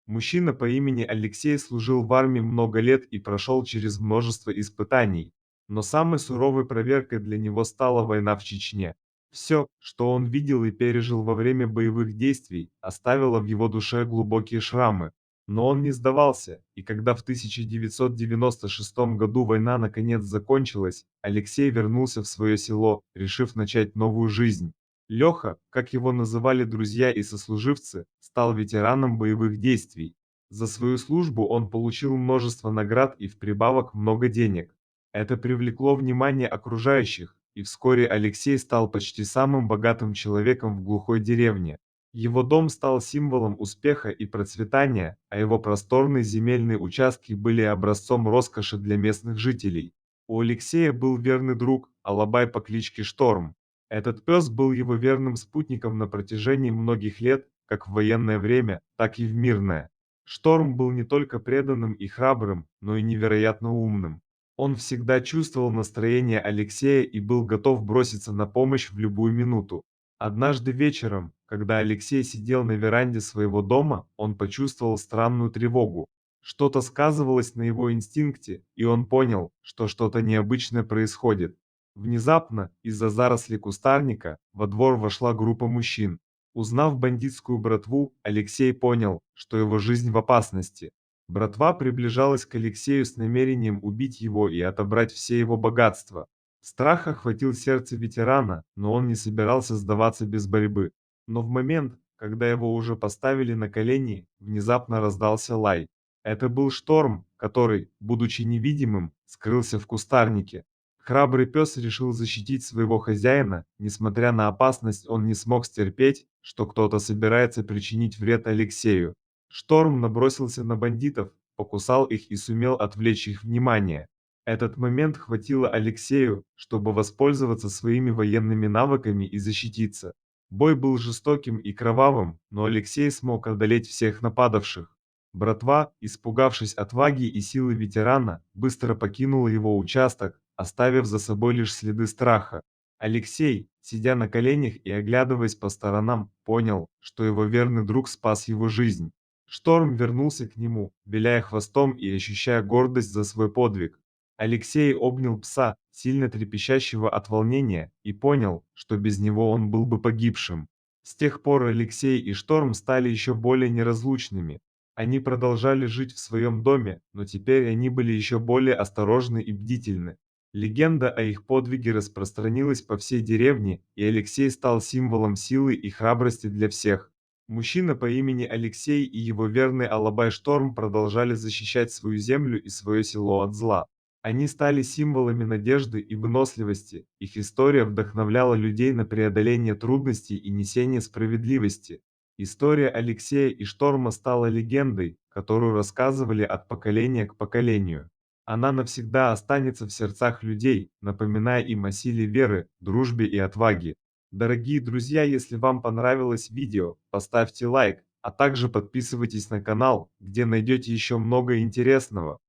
Мужчина по имени Алексей служил в армии много лет и прошел через множество испытаний. Но самой суровой проверкой для него стала война в Чечне. Все, что он видел и пережил во время боевых действий, оставило в его душе глубокие шрамы. Но он не сдавался, и когда в 1996 году война наконец закончилась, Алексей вернулся в свое село, решив начать новую жизнь. Леха, как его называли друзья и сослуживцы, стал ветераном боевых действий. За свою службу он получил множество наград и в прибавок много денег. Это привлекло внимание окружающих, и вскоре Алексей стал почти самым богатым человеком в глухой деревне. Его дом стал символом успеха и процветания, а его просторные земельные участки были образцом роскоши для местных жителей. У Алексея был верный друг, Алабай по кличке Шторм. Этот пес был его верным спутником на протяжении многих лет, как в военное время, так и в мирное. Шторм был не только преданным и храбрым, но и невероятно умным. Он всегда чувствовал настроение Алексея и был готов броситься на помощь в любую минуту. Однажды вечером, когда Алексей сидел на веранде своего дома, он почувствовал странную тревогу. Что-то сказывалось на его инстинкте, и он понял, что что-то необычное происходит. Внезапно, из-за зарослей кустарника, во двор вошла группа мужчин. Узнав бандитскую братву, Алексей понял, что его жизнь в опасности. Братва приближалась к Алексею с намерением убить его и отобрать все его богатства. Страх охватил сердце ветерана, но он не собирался сдаваться без борьбы. Но в момент, когда его уже поставили на колени, внезапно раздался лай. Это был Шторм, который, будучи невидимым, скрылся в кустарнике. Храбрый пес решил защитить своего хозяина, несмотря на опасность, он не смог стерпеть, что кто-то собирается причинить вред Алексею. Шторм набросился на бандитов, покусал их и сумел отвлечь их внимание. Этот момент хватило Алексею, чтобы воспользоваться своими военными навыками и защититься. Бой был жестоким и кровавым, но Алексей смог одолеть всех нападавших. Братва, испугавшись отваги и силы ветерана, быстро покинула его участок, оставив за собой лишь следы страха. Алексей, сидя на коленях и оглядываясь по сторонам, понял, что его верный друг спас его жизнь. Шторм вернулся к нему, виляя хвостом и ощущая гордость за свой подвиг. Алексей обнял пса, сильно трепещущего от волнения, и понял, что без него он был бы погибшим. С тех пор Алексей и Шторм стали еще более неразлучными. Они продолжали жить в своем доме, но теперь они были еще более осторожны и бдительны. Легенда о их подвиге распространилась по всей деревне, и Алексей стал символом силы и храбрости для всех. Мужчина по имени Алексей и его верный Алабай Шторм продолжали защищать свою землю и свое село от зла. Они стали символами надежды и выносливости, их история вдохновляла людей на преодоление трудностей и несение справедливости. История Алексея и Шторма стала легендой, которую рассказывали от поколения к поколению. Она навсегда останется в сердцах людей, напоминая им о силе веры, дружбе и отваге. Дорогие друзья, если вам понравилось видео, поставьте лайк, а также подписывайтесь на канал, где найдете еще много интересного.